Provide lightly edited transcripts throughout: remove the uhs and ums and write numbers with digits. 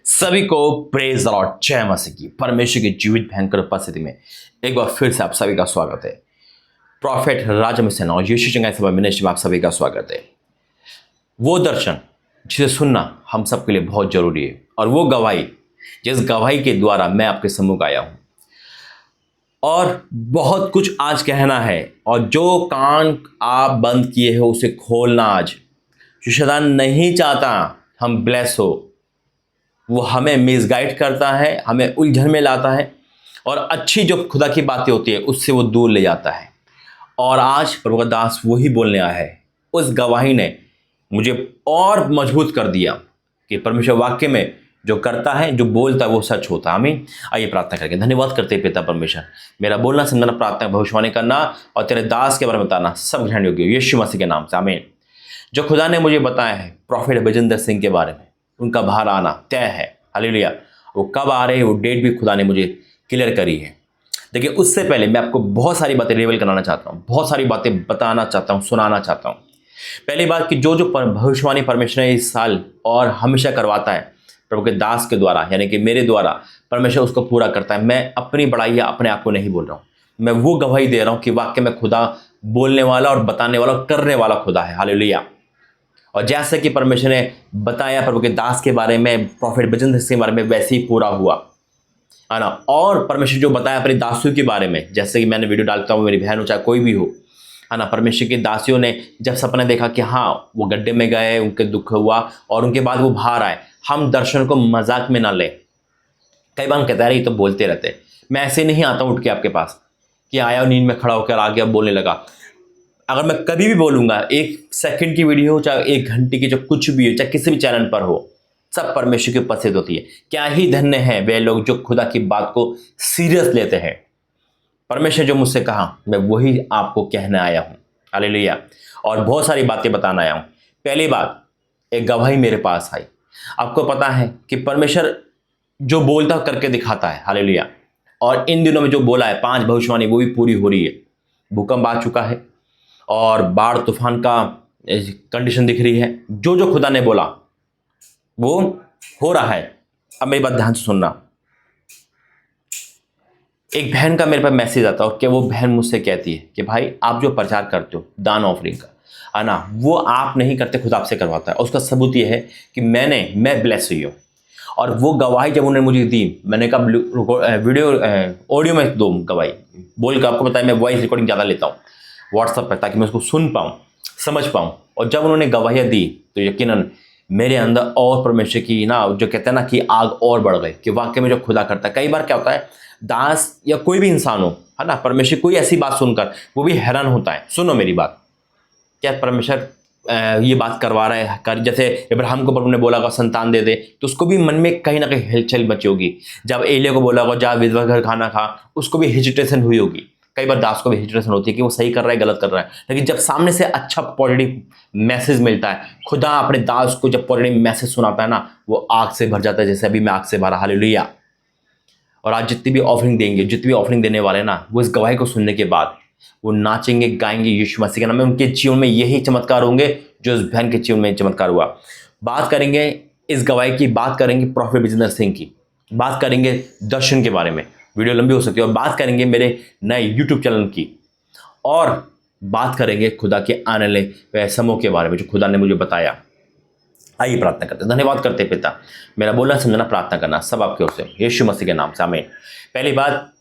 सभी को praise the Lord, जय मसीह की। परमेश्वर की जीवित भयंकर उपस्थिति में एक बार फिर से आप सभी का स्वागत है। प्रॉफिट राजा मिशन और यीशु चंगाई सभा मिनिस्ट्री में आप सभी का स्वागत है। वो दर्शन जिसे सुनना हम सबके लिए बहुत जरूरी है, और वो गवाही जिस गवाही के द्वारा मैं आपके सम्मुख आया हूं, और बहुत कुछ आज कहना है। और जो कान आप बंद किए हो उसे खोलना आज। जो शैतान नहीं चाहता हम ब्लेस हो, वो हमें मिसगाइड करता है, हमें उलझन में लाता है, और अच्छी जो खुदा की बातें होती है उससे वो दूर ले जाता है। और आज प्रभु का दास वही बोलने आया है। उस गवाही ने मुझे और मजबूत कर दिया कि परमेश्वर वाक्य में जो करता है, जो बोलता है, वो सच होता है। आमीन। आइए प्रार्थना करके धन्यवाद करते हैं पिता परमेश्वर, मेरा बोलना, समझना, प्रार्थना, भविष्यवाणी करना और तेरे दास के बारे में बताना सब ग्रहण योग्य हो, यीशु मसीह के नाम से आमीन। जो खुदा ने मुझे बताया है प्रॉफिट बजिंदर सिंह के बारे में, उनका बाहर आना तय है। हालेलुया। वो कब आ रहे हैं वो डेट भी खुदा ने मुझे क्लियर करी है। देखिए, उससे पहले मैं आपको बहुत सारी बातें रिवील कराना चाहता हूँ, बहुत सारी बातें बताना चाहता हूँ, सुनाना चाहता हूँ। पहली बात कि जो भविष्यवाणी परमेश्वर ने इस साल और हमेशा करवाता है प्रभु के दास के द्वारा, यानी कि मेरे द्वारा, परमेश्वर उसको पूरा करता है। मैं अपनी बड़ाई या अपने आप को नहीं बोल रहा हूँ, मैं वो गवाही दे रहा हूँ कि वाक्य में खुदा बोलने वाला और बताने वाला और करने वाला खुदा है। हालेलुया। और जैसे कि परमेश्वर ने बताया प्रभु के दास के बारे में, प्रॉफिट बजिंदर सिंह के बारे में, वैसे ही पूरा हुआ, है ना। और परमेश्वर जो बताया अपने दासियों के बारे में, जैसे कि मैंने वीडियो डालता हूँ, मेरी बहन हो चाहे कोई भी हो, है ना। परमेश्वर की दासियों ने जब सपना देखा कि हाँ वो गड्ढे में गए, उनके दुख हुआ और उनके बाद वो बाहर आए, हम दर्शन को मजाक में ना ले। कई बार हम कहते हैं ये तो बोलते रहते, मैं ऐसे नहीं आता हूँ उठ के आपके पास कि आया नींद में खड़ा होकर आ गया बोलने लगा। अगर मैं कभी भी बोलूंगा, 1 सेकंड की वीडियो हो चाहे 1 घंटे की, जो कुछ भी हो, चाहे किसी भी चैनल पर हो, सब परमेश्वर की उपस्थित होती है। क्या ही धन्य है वे लोग जो खुदा की बात को सीरियस लेते हैं। परमेश्वर जो मुझसे कहा मैं वही आपको कहने आया हूँ। हालेलुया। और बहुत सारी बातें बताना आया हूँ। पहली बात, एक गवाही मेरे पास आई। आपको पता है कि परमेश्वर जो बोलता करके दिखाता है। हालेलुया। और इन दिनों में जो बोला है 5 भविष्यवाणी, वो भी पूरी हो रही है। भूकंप आ चुका है और बाढ़ तूफान का कंडीशन दिख रही है। जो जो खुदा ने बोला वो हो रहा है। अब मेरी बात ध्यान से सुनना। एक बहन का मेरे पास मैसेज आता है, और क्या वो बहन मुझसे कहती है कि भाई आप जो प्रचार करते हो दान ऑफरिंग का, है ना, वो आप नहीं करते, खुद आपसे करवाता है। और उसका सबूत ये है कि मैं ब्लेस हुई हूँ। और वो गवाही जब उन्होंने मुझे दी, मैंने कहा वीडियो ऑडियो में दो गवाही बोल कर। आपको पता है मैं वॉइस रिकॉर्डिंग ज़्यादा लेता हूँ व्हाट्सएप पर, ताकि मैं उसको सुन पाऊँ, समझ पाऊँ। और जब उन्होंने गवाहियाँ दी तो यकीनन मेरे अंदर और परमेश्वर की ना, जो कहते हैं ना, कि आग और बढ़ गई कि वाकई में जो खुदा करता है। कई बार क्या होता है, दास या कोई भी इंसान हो, है ना, परमेश्वर कोई ऐसी बात सुनकर वो भी हैरान होता है। सुनो मेरी बात, क्या परमेश्वर ये बात करवा रहा है कर, जैसे इब्राहिम को प्रभु ने बोला होगा संतान दे दे, तो उसको भी मन में कहीं ना कहीं हिलचल मची होगी। जब एलिया को बोला होगा जा विधवा घर खाना खा, उसको भी हेजिटेशन हुई होगी। कई बार दास को भी हेजिटेशन होती है कि वो सही कर रहा है गलत कर रहा है। लेकिन जब सामने से अच्छा पॉजिटिव मैसेज मिलता है, खुदा अपने दास को जब पॉजिटिव मैसेज सुनाता है ना, वो आग से भर जाता है, जैसे अभी मैं आग से भरा। हालेलुया। और आज जितनी भी ऑफरिंग देंगे, जितनी भी ऑफरिंग देने वाले ना, वो इस गवाही को सुनने के बाद वो नाचेंगे, गाएंगे यीशु मसीह के नाम में। उनके जीवन में यही चमत्कार होंगे जो इस बहन के जीवन में चमत्कार हुआ। बात करेंगे इस गवाही की, बात करेंगे प्रॉफिट बजिंदर सिंह की, बात करेंगे दर्शन के बारे में, वीडियो लंबी हो सकती है, और बात करेंगे मेरे नए यूट्यूब चैनल की, और बात करेंगे खुदा के आने वाले समूह के बारे में जो खुदा ने मुझे बताया। आइए प्रार्थना करते हैं, धन्यवाद करते हैं पिता, मेरा बोलना समझना प्रार्थना करना सब आपकी ओर से, यीशु मसीह के नाम से आमीन। पहली बात,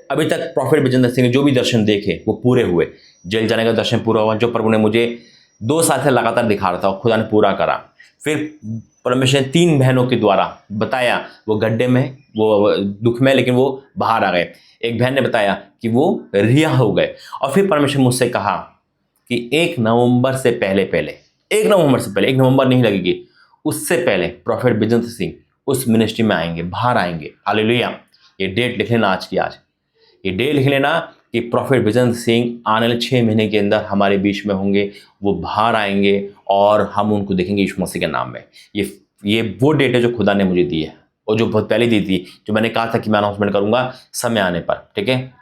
अभी तक प्रॉफिट बजिंदर सिंह ने जो भी दर्शन देखे वो पूरे हुए। जेल जाने का दर्शन पूरा हुआ, जो प्रभु ने मुझे 2 साल से लगातार दिखा रहा था, और खुदा ने पूरा करा। फिर परमेश्वर ने 3 बहनों के द्वारा बताया, वो गड्ढे में, वो दुख में, लेकिन वो बाहर आ गए। एक बहन ने बताया कि वो रिहा हो गए। और फिर परमेश्वर मुझसे कहा कि 1 नवंबर से पहले 1 नवंबर से पहले, 1 नवंबर नहीं लगेगी, उससे पहले प्रॉफिट बजिंदर सिंह उस मिनिस्ट्री में आएंगे, बाहर आएंगे। हालेलुया। ये डेट लिख लेना, आज की आज ये डेट लिख लेना कि प्रॉफिट बजिंदर सिंह आने वाले 6 महीने के अंदर हमारे बीच में होंगे, वो बाहर आएंगे और हम उनको देखेंगे यीशु मसीह के नाम में। ये वो डेट है जो खुदा ने मुझे दी है, और जो बहुत पहले दी थी, जो मैंने कहा था कि मैं अनाउंसमेंट करूंगा समय आने पर, ठीक है।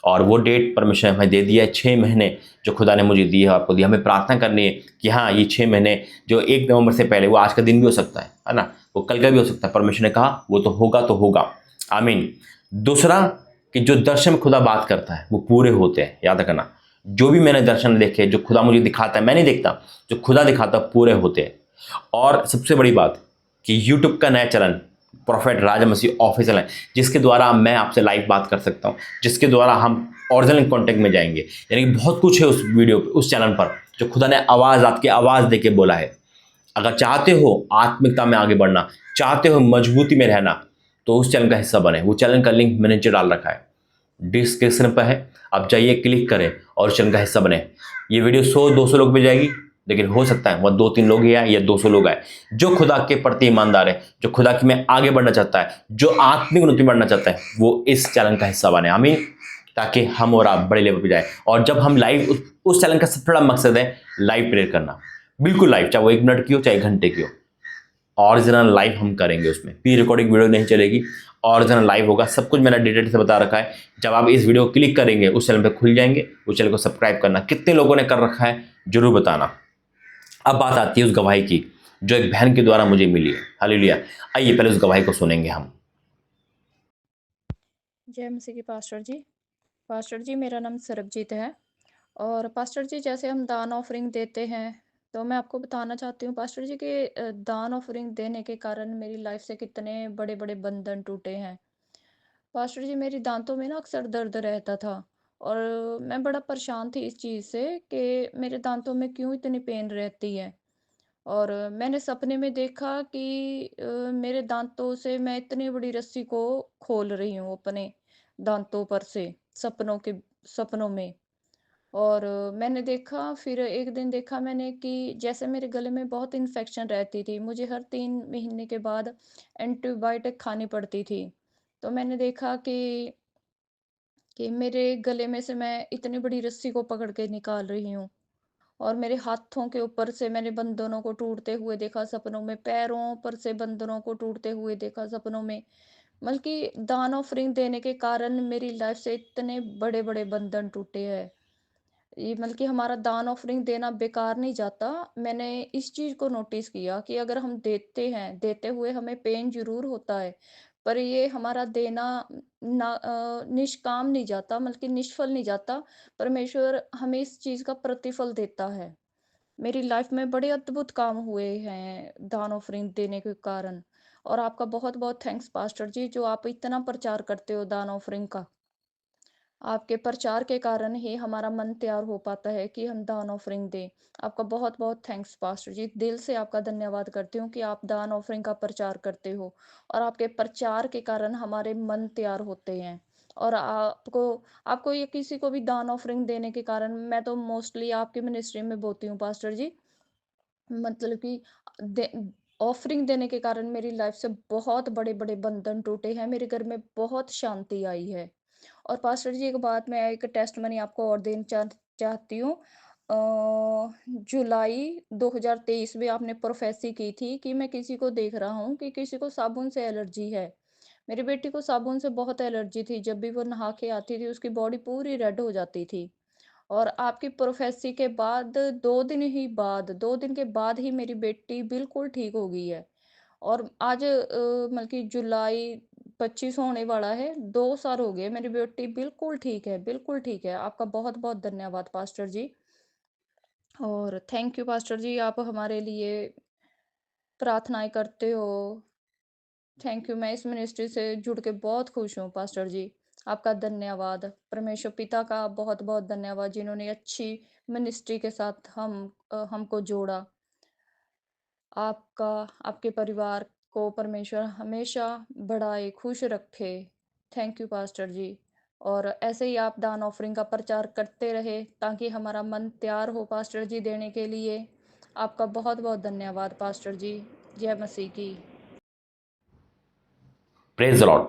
और वो डेट परमेश्वर ने हमें दे दिया है, 6 महीने जो खुदा ने मुझे दी है, आपको दी। हमें प्रार्थना करनी है कि हाँ, ये 6 महीने जो 1 नवंबर से पहले, वो आज का दिन भी हो सकता है ना, वो कल का भी हो सकता है। परमेश्वर ने कहा वो तो होगा। आमीन। दूसरा कि जो दर्शन में खुदा बात करता है वो पूरे होते हैं। याद रखना, जो भी मैंने दर्शन देखे, जो खुदा मुझे दिखाता है, मैं नहीं देखता, जो खुदा दिखाता है पूरे होते हैं। और सबसे बड़ी बात कि यूट्यूब का नया चलन प्रॉफेट राजा मसीह ऑफिशियल है, जिसके द्वारा मैं आपसे लाइव बात कर सकता हूँ, जिसके द्वारा हम ओरिजिनल कॉन्टेक्ट में जाएंगे। यानी कि बहुत कुछ है उस वीडियो पे, उस चैनल पर, जो खुदा ने आपकी आवाज़ दे के बोला है। अगर चाहते हो आत्मिकता में आगे बढ़ना, चाहते हो मजबूती में रहना, तो उस चैनल का हिस्सा बने। वो चैनल का लिंक मैंने नीचे डाल रखा है, डिस्क्रिप्शन पर है, आप जाइए, क्लिक करें और उस चैनल का हिस्सा बने। ये वीडियो 100-200 लोग पे जाएगी, लेकिन हो सकता है वह 2-3 लोग ही आए या 200 लोग आए, जो खुदा के प्रति ईमानदार है, जो खुदा की में आगे बढ़ना चाहता है, जो आत्मिक उन्नति में बढ़ना चाहता है, वो इस चैनल का हिस्सा बने। आमीन। ताकि हम और आप बड़े लेवल पे जाए। और जब हम लाइव, उस चैनल का सबसे बड़ा मकसद है लाइव प्रेयर करना, बिल्कुल लाइव, चाहे वो 1 मिनट की हो चाहे 1 घंटे की हो। ओरिजिनल लाइव हम करेंगे, उसमें प्री रिकॉर्डिंग वीडियो नहीं चलेगी, ओरिजिनल लाइव होगा। सब कुछ मैंने डिटेल से बता रखा है। जब आप इस वीडियो को क्लिक करेंगे उस चैनल पे खुल जाएंगे। उस चैनल को सब्सक्राइब करना, कितने लोगों ने कर रखा है जरूर बताना। अब बात आती है उस गवाही की जो एक बहन के द्वारा मुझे मिली है। हालेलुया। आइए पहले उस गवाही को सुनेंगे हम। जय मसीह की पास्टर जी मेरा नाम सरबजीत है। और पास्टर जी जैसे हम दान ऑफरिंग देते हैं, तो मैं आपको बताना चाहती हूँ पास्टर जी कि दान ऑफरिंग देने के कारण मेरी लाइफ से कितने बड़े बड़े बंधन टूटे हैं। पास्टर जी मेरी दांतों में ना अक्सर दर्द रहता था, और मैं बड़ा परेशान थी इस चीज़ से कि मेरे दांतों में क्यों इतनी पेन रहती है। और मैंने सपने में देखा कि मेरे दांतों से मैं इतनी बड़ी रस्सी को खोल रही हूँ अपने दांतों पर से, सपनों में। और मैंने देखा, फिर एक दिन देखा मैंने कि जैसे मेरे गले में बहुत इन्फेक्शन रहती थी, मुझे हर 3 महीने के बाद एंटीबायोटिक खानी पड़ती थी। तो मैंने देखा कि मेरे गले में से मैं इतनी बड़ी रस्सी को पकड़ के निकाल रही हूँ, और मेरे हाथों के ऊपर से मैंने बंधनों को टूटते हुए देखा सपनों में, पैरों पर से बंधनों को टूटते हुए देखा सपनों में। बल्कि दान ऑफरिंग देने के कारण मेरी लाइफ से इतने बड़े बड़े बंधन टूटे हैं। ये बल्कि हमारा दान ऑफरिंग देना बेकार नहीं जाता। मैंने इस चीज को नोटिस किया कि अगर हम देते हैं, देते हुए हमें पेन जरूर होता है, पर ये हमारा देना निष्काम नहीं जाता, बल्कि निष्फल नहीं जाता। परमेश्वर हमें इस चीज का प्रतिफल देता है। मेरी लाइफ में बड़े अद्भुत काम हुए हैं दान ऑफरिंग देने के कारण। और आपका बहुत बहुत थैंक्स पास्टर जी, जो आप इतना प्रचार करते हो दान ऑफरिंग का। आपके प्रचार के कारण ही हमारा मन तैयार हो पाता है कि हम दान ऑफरिंग दें। आपका बहुत बहुत थैंक्स पास्टर जी, दिल से आपका धन्यवाद करती हूँ कि आप दान ऑफरिंग का प्रचार करते हो, और आपके प्रचार के कारण हमारे मन तैयार होते हैं। और आपको आपको ये किसी को भी दान ऑफरिंग देने के कारण, मैं तो मोस्टली आपकी मिनिस्ट्री में बोलती हूँ पास्टर जी, मतलब कि दे ऑफरिंग देने के कारण मेरी लाइफ से बहुत बड़े-बड़े बंधन टूटे हैं, मेरे घर में बहुत शांति आई है। और पास्टर जी एक बात, मैं एक टेस्टमनी आपको और देना चाहती हूँ। जुलाई 2023 में आपने प्रोफेसी की थी कि मैं किसी को देख रहा हूँ कि किसी को साबुन से एलर्जी है। मेरी बेटी को साबुन से बहुत एलर्जी थी, जब भी वो नहा के आती थी उसकी बॉडी पूरी रेड हो जाती थी। और आपकी प्रोफेसी के बाद 2 दिन के बाद ही मेरी बेटी बिल्कुल ठीक हो गई है। और आज मतलब कि जुलाई 25 होने वाला है, 2 साल हो गए, मेरी बेटी बिल्कुल ठीक है, बिल्कुल ठीक है। आपका बहुत-बहुत धन्यवाद पास्टर जी। और थैंक यू पास्टर जी, आप हमारे लिए प्रार्थनाएँ करते हो। थैंक यू, मैं इस मिनिस्ट्री से जुड़ के बहुत खुश हूँ पास्टर जी। आपका धन्यवाद। परमेश्वर पिता का बहुत-बहुत धन्यवाद, जिन्होंने अच्छी मिनिस्ट्री के साथ हमको जोड़ा। आपका, आपके परिवार को परमेश्वर हमेशा बढ़ाए, खुश रखे। थैंक यू पास्टर जी। और ऐसे ही आप दान ऑफरिंग का प्रचार करते रहे, ताकि हमारा मन तैयार हो पास्टर जी देने के लिए। आपका बहुत-बहुत धन्यवाद पास्टर जी। जय मसीह की। Praise the Lord.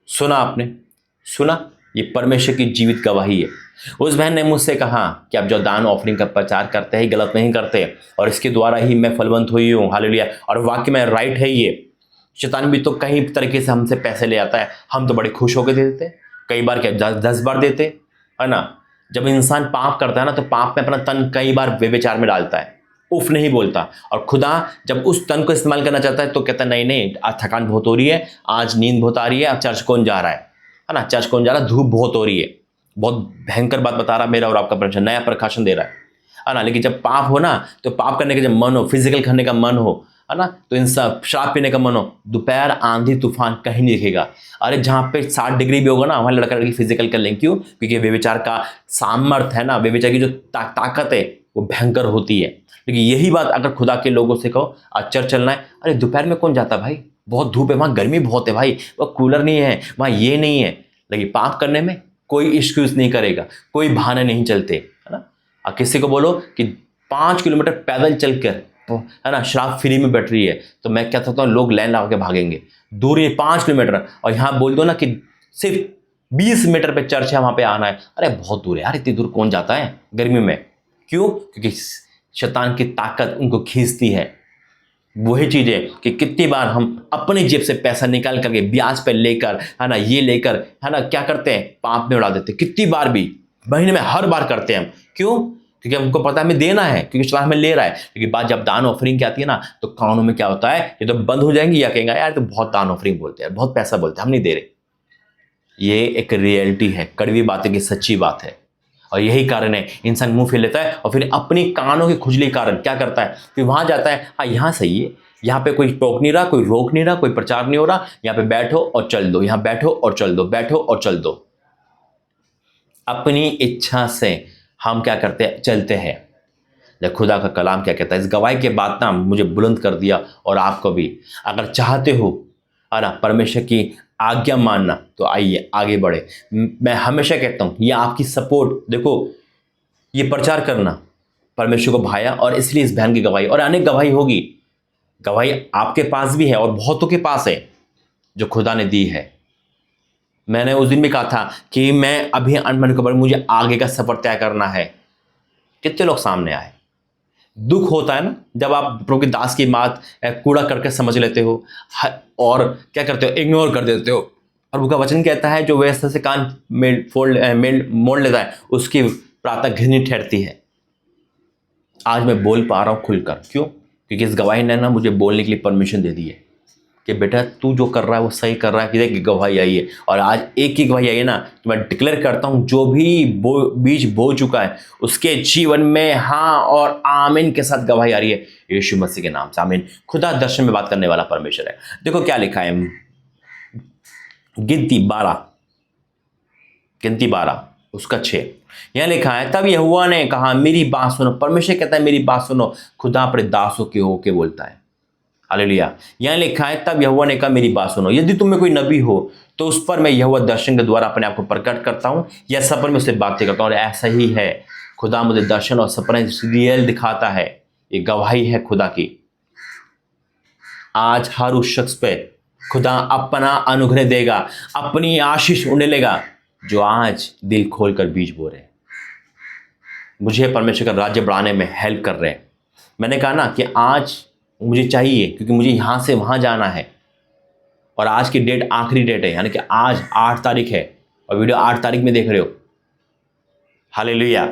सुना आपने, सुना, ये परमेश्वर की जीवित गवाही है। उस बहन ने मुझसे कहा कि आप जो दान ऑफरिंग का प्रचार करते हैं गलत नहीं करते, और इसके द्वारा ही मैं फलवंत हुई हूँ। हालेलुया। और वाकई में राइट है ये। शैतान भी तो कई तरीके से हमसे पैसे ले आता है, हम तो बड़े खुश होकर दे देते हैं। कई बार क्या, 10 बार देते, है ना। जब इंसान पाप करता है ना, तो पाप में अपना तन कई बार व्यभिचार में डालता है। उफ नहीं बोलता। और खुदा जब उस तन को इस्तेमाल करना चाहता है तो कहता है नहीं नहीं, आज थकान बहुत हो रही है, आज नींद बहुत आ रही है, अब चर्च कौन जा रहा है ना, चर्च कौन जा रहा है, धूप बहुत हो रही है। बहुत भयंकर बात बता रहा मेरा और आपका परमेश्वर, नया प्रकाशन दे रहा है ना। लेकिन जब पाप हो ना, तो पाप करने का जब मन हो, फिजिकल करने का मन हो, है ना, तो इन सब शराब पीने का मन हो, दोपहर आंधी तूफान कहीं नहीं दिखेगा। अरे जहाँ पे 60 डिग्री भी होगा ना, वहाँ लड़का लड़की फिजिकल कर लें। क्यों? क्योंकि व्यभिचार का सामर्थ्य है ना, व्यभिचार की जो ताकत है वो भयंकर होती है। लेकिन यही बात अगर खुदा के लोगों से कहो आज चर्च चलना है, अरे दोपहर में कौन जाता भाई, बहुत धूप है, वहाँ गर्मी बहुत है भाई, वह कूलर नहीं है, वहाँ ये नहीं है। लेकिन पाप करने में कोई एक्सक्यूज नहीं करेगा, कोई बहाने नहीं चलते, है ना। और किसी को बोलो कि 5 किलोमीटर पैदल चलकर, है ना, शराब फ्री में बैठ रही है, तो मैं क्या कहता हूँ, लोग लाइन लगा के भागेंगे। दूर है 5 किलोमीटर, और यहाँ बोल दो ना कि सिर्फ 20 मीटर पे चर्च है, वहाँ पे आना है, अरे बहुत दूर है यार, इतनी दूर कौन जाता है गर्मी में। क्यों? क्योंकि शैतान की ताकत उनको खींचती है। वही चीज़ है कि कितनी बार हम अपने जेब से पैसा निकाल करके ब्याज पे लेकर, है ना, ये लेकर, है ना, क्या करते हैं, पाप में उड़ा देते हैं। कितनी बार भी, महीने में हर बार करते हैं हम। क्यों? क्योंकि हमको पता है हमें देना है, क्योंकि शैतान हमें ले रहा है। लेकिन बात जब दान ऑफरिंग की आती है ना, तो कानों में क्या होता है, ये तो बंद हो जाएंगे, या कहेंगे यार तो बहुत दान ऑफरिंग बोलते हैं, बहुत पैसा बोलते हैं, हम नहीं दे रहे। ये एक रियलिटी है, कड़वी बातें की सच्ची बात है। और यही कारण है इंसान मुंह फेर लेता है, और फिर अपनी कानों की खुजली कारण क्या करता है, फिर वहां जाता है, हाँ यहाँ सही है, यहाँ पे कोई टोक नहीं रहा, कोई रोक नहीं रहा, कोई प्रचार नहीं हो रहा, यहाँ पे बैठो और चल दो, यहाँ बैठो और चल दो, बैठो और चल दो। अपनी इच्छा से हम क्या करते हैं, चलते हैं। जब खुदा का कलाम क्या कहता है, इस गवाही के बाद ना मुझे बुलंद कर दिया, और आपको भी, अगर चाहते हो है ना परमेश्वर की आज्ञा मानना, तो आइए आगे बढ़े। मैं हमेशा कहता हूँ ये आपकी सपोर्ट, देखो ये प्रचार करना परमेश्वर को भाया, और इसलिए इस बहन की गवाही, और अनेक गवाही होगी, गवाही आपके पास भी है और बहुतों के पास है जो खुदा ने दी है। मैंने उस दिन भी कहा था कि मैं अभी अनबन खबर, मुझे आगे का सफर तय करना है। कितने लोग सामने आए, दुख होता है ना जब आप प्रभु के दास की बात कूड़ा करके समझ लेते हो, और क्या करते हो, इग्नोर कर देते हो। और उनका वचन कहता है जो व्यवस्था से कान मोड़ लेता है, उसकी प्रातः घृणित ठहरती है। आज मैं बोल पा रहा हूं खुलकर। क्यों? क्योंकि इस गवाही ने ना मुझे बोलने के लिए परमिशन दे दी है कि बेटा तू जो कर रहा है वो सही कर रहा है, कि देख गवाही आई है। और आज एक ही गवाही आई है ना, तो मैं डिक्लेयर करता हूं जो भी बीज बो चुका है उसके जीवन में हाँ और आमीन के साथ गवाही आ रही है, यीशु मसीह के नाम से आमीन। खुदा दर्शन में बात करने वाला परमेश्वर है। देखो क्या लिखा है, गिनती 12 उसका 6, यह लिखा है, तब यहोवा ने कहा मेरी बात सुनो। परमेश्वर कहता है मेरी बात सुनो, खुदा अपने दासों के होके बोलता है। हालेलुया। यहाँ लिखा है, तब यहोवा ने कहा मेरी बात सुनो, यदि तुम में कोई नबी हो तो उस पर मैं यहोवा दर्शन के द्वारा अपने आप को प्रकट करता हूँ, या सपने में उससे बातें करता हूँ। और ऐसा ही है, खुदा मुझे दर्शन और सपने रियल दिखाता है। ये गवाही है खुदा की। आज हर उस शख्स पे खुदा अपना अनुग्रह देगा, अपनी आशीष उंडेलेगा जो आज दिल खोलकर बीज बो रहे हैं, मुझे परमेश्वर का राज्य बढ़ाने में हेल्प कर रहे हैं। मैंने कहा ना कि आज मुझे चाहिए, क्योंकि मुझे यहाँ से वहाँ जाना है, और आज की डेट आखिरी डेट है, यानी कि आज 8 तारीख है, और वीडियो 8 तारीख में देख रहे हो। हालेलुया।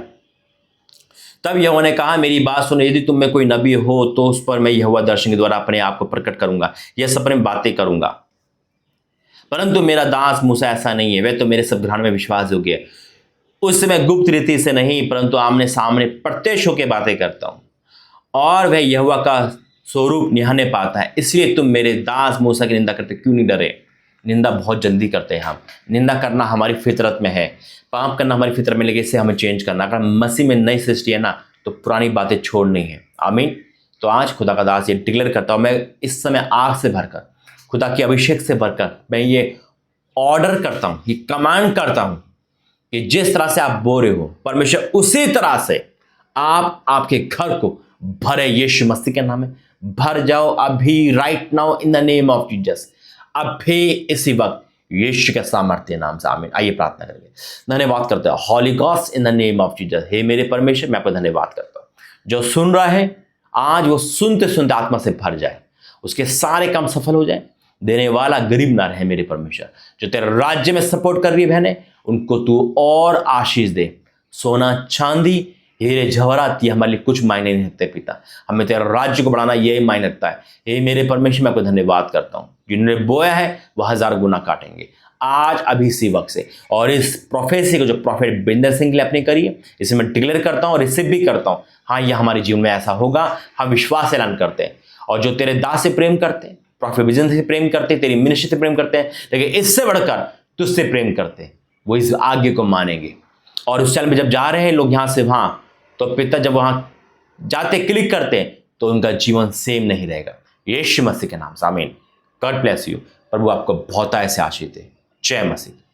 तब यहोवा ने कहा मेरी बात सुनो, यदि तुम में कोई नबी हो तो उस पर मैं यहोवा दर्शन के द्वारा अपने आप को प्रकट करूंगा, यह सपने में बातें करूंगा। परंतु मेरा दास मूसा ऐसा नहीं है, वह तो मेरे सब घराने में विश्वास योग्य है। उससे मैं गुप्त रीति से नहीं, परंतु आमने सामने प्रत्यक्ष होकर बातें करता हूं, और वह यहोवा का स्वरूप निहाने पाता है। इसलिए तुम मेरे दास मूसा की निंदा करते क्यों नहीं डरे? निंदा बहुत जल्दी करते हैं हम। निंदा करना हमारी फितरत में है, पाप करना हमारी फितरत में, लेकिन इससे हमें चेंज करना। अगर मसीह में नई सृष्टि है ना, तो पुरानी बातें छोड़नी है। आमीन। तो आज खुदा का दास ये डिक्लेयर करता हूं, मैं इस समय आग से भरकर, खुदा की अभिषेक से भरकर मैं ये ऑर्डर करता हूं, ये कमांड करता हूं कि जिस तरह से आप बो रहे हो, परमेश्वर उसी तरह से आप आपके घर को भरे। यीशु मसीह के नाम में भर जाओ अभी, right now in the name of Jesus. अभी इसी वक्त यीशु के सामर्थ्य नाम से आमीन। आइए प्रार्थना करेंगे। धन्यवाद करते हैं Holy Ghost in the name of Jesus. हे मेरे परमेश्वर, मैं आपका धन्यवाद करता हूं, जो सुन रहा है आज वो सुनते सुनते आत्मा से भर जाए, उसके सारे काम सफल हो जाए। देने वाला गरीब ना रहे मेरे परमेश्वर। जो तेरे राज्य में सपोर्ट कर रही है बहनें, उनको तू और आशीष दे। सोना चांदी हीरे जवाहरात ये हमारे लिए कुछ मायने नहीं रखते पिता, हमें तेरा राज्य को बढ़ाना यही मायने रखता है। हे मेरे परमेश्वर, मैं आपको धन्यवाद करता हूँ, जिन्होंने बोया है वह 1000 गुना काटेंगे आज अभी इसी वक्त से। और इस प्रोफेसी को जो प्रॉफेट बिंदर सिंह के लिए अपनी करी है, इसे मैं डिक्लेयर करता हूँ और रिसीव भी करता हूँ। हाँ, यह हमारे जीवन में ऐसा होगा, हम विश्वास से ऐलान करते हैं। और जो तेरे दास से प्रेम करते हैं, प्रॉफेट विजन से प्रेम करते हैं, तेरी मिनिस्ट्री से प्रेम करते हैं, लेकिन इससे बढ़कर तुझसे प्रेम करते हैं, वो इस आज्ञा को मानेंगे। और उस चैनल में जब जा रहे हैं लोग यहाँ से वहाँ, तो पिता जब वहाँ जाते क्लिक करते हैं तो उनका जीवन सेम नहीं रहेगा। यीशु मसीह के नाम से आमीन। God bless you. प्रभु आपको बहुत ऐसे आशीष दे। जय मसीह।